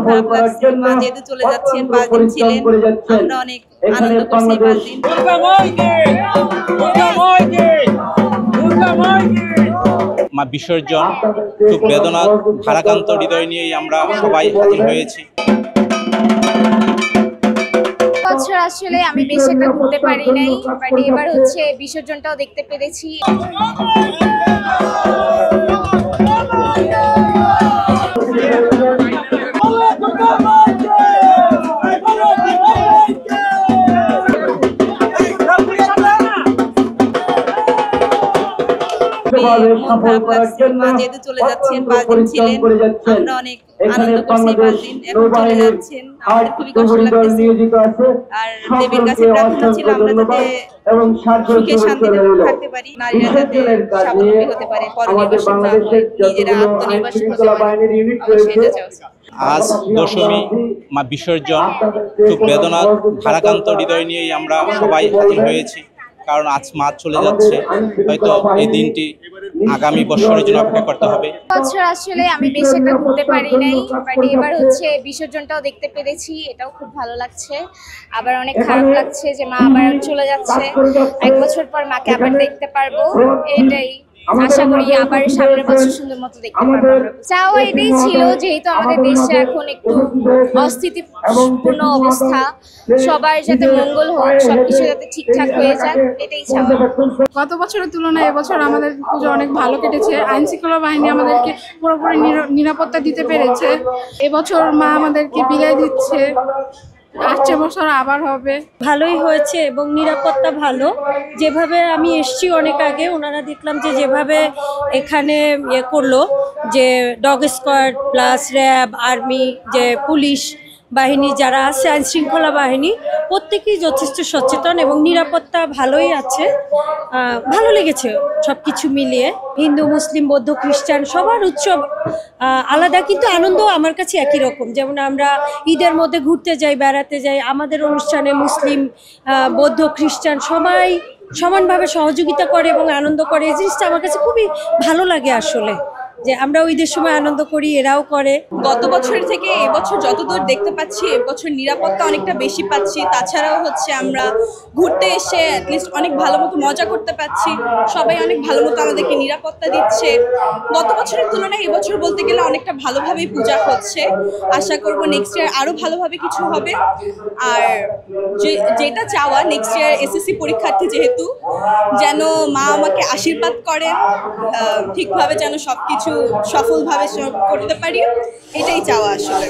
খারাপ লাগছে, মা যেহেতু চলে যাচ্ছেন, 5 দিন ছিলেন, আমরা অনেক আনন্দ করছি 5 দিন। মা বিসর্জন খুব বেদনা ভারাক্রান্ত হৃদয় নিয়েই আমরা সবাই হাজির হয়েছি। বছর আসলে আমি বেশি একটা ঘুরতে পারি নাই, বাট এবার হচ্ছে বিসর্জনটাও দেখতে পেরেছি। খারাপ লাগছে, মা যেহেতু চলে যাচ্ছেন, 5 দিন ছিলেন, আমরা অনেক আনন্দ করছি 5 দিন। এখন চলে যাচ্ছেন, আমাদের খুবই কষ্ট লাগতেছে। আর দেবীর কাছে প্রার্থনা ছিল আমরা যাতে সুখে শান্তিতে থাকতে পারি, নারীরা যাতে স্বাবলম্বী হতে পারে, পরনির্ভরশীল না হয়, নিজেরা আত্মনির্ভরশীল হতে পারে, অবশ্যই এটা চাওয়া। আজ দশমী, মা বিসর্জন খুব বেদনা ভারাক্রান্ত হৃদয় নিয়েই আমরা সবাই হাজির হয়েছি। কারণ আজ মা চলে যাচ্ছে, হয়তো এই দিনটি আগামী বছরের জন্য অপেক্ষা করতে হবে। বছর আসলে আমি বেশি একটা ঘুরতে পারি নাই, বাট এবার হচ্ছে বিসর্জনটাও দেখতে পেরেছি, এটাও খুব ভালো লাগছে। আবার অনেক খারাপ লাগছে যে মা আবার চলে যাচ্ছে, 1 বছর পর মাকে আবার দেখতে পারবো, এটাই আশা করি। আবার সামনের বছর সুন্দর মতো দেখতে পারবো। চাওয়া এটাই ছিল, যেহেতু আমাদের দেশে এখন একটু অস্থিতিপূর্ণ অবস্থা, সবার যাতে মঙ্গল হোক, সবকিছু যাতে ঠিকঠাক হয়ে যাক, এটাই চাওয়া। গত বছরের তুলনায় এবছর আমাদের পুজো অনেক ভালো কেটেছে। আইন শৃঙ্খলা বাহিনী আমাদেরকে পুরোপুরি নিরাপত্তা দিতে পেরেছে। এবছর মা আমাদেরকে বিদায় দিচ্ছে, আসছে বছর আবার হবে। ভালোই হয়েছে এবং নিরাপত্তা ভালো। যেভাবে আমি এসছি অনেক আগে, ওনারা দেখলাম যে যেভাবে এখানে করলো, যে dog squad plus RAB, army, যে পুলিশ বাহিনী যারা আছে, আইন শৃঙ্খলা বাহিনী, প্রত্যেকেই যথেষ্ট সচেতন এবং নিরাপত্তা ভালোই আছে। ভালো লেগেছে সব কিছু মিলিয়ে। হিন্দু, মুসলিম, বৌদ্ধ, খ্রিস্টান সবার উৎসব আলাদা, কিন্তু আনন্দ আমার কাছে একই রকম। যেমন আমরা ঈদের মধ্যে ঘুরতে যাই, বেড়াতে যাই, আমাদের অনুষ্ঠানে মুসলিম, বৌদ্ধ, খ্রিস্টান সবাই সমানভাবে সহযোগিতা করে এবং আনন্দ করে। এই জিনিসটা আমার কাছে খুবই ভালো লাগে আসলে, যে আমরা ঈদের সময় আনন্দ করি, এরাও করে। গত বছরের থেকে এবছর যতদূর দেখতে পাচ্ছি, এবছর নিরাপত্তা অনেকটা বেশি পাচ্ছি। তাছাড়াও হচ্ছে আমরা ঘুরতে এসে অ্যাটলিস্ট অনেক ভালো মতো মজা করতে পারছি, সবাই অনেক ভালো মতো আমাদেরকে নিরাপত্তা দিচ্ছে। গত বছরের তুলনায় এবছর বলতে গেলে অনেকটা ভালোভাবেই পূজা হচ্ছে। আশা করব নেক্সট ইয়ার আরও ভালোভাবে কিছু হবে। আর যেটা চাওয়া, নেক্সট ইয়ার এসএসসি পরীক্ষার্থী যেহেতু, যেন মা আমাকে আশীর্বাদ করেন, ঠিকভাবে যেন সব কিছু সফলভাবে করতে পারি, এটাই চাওয়া আসলে।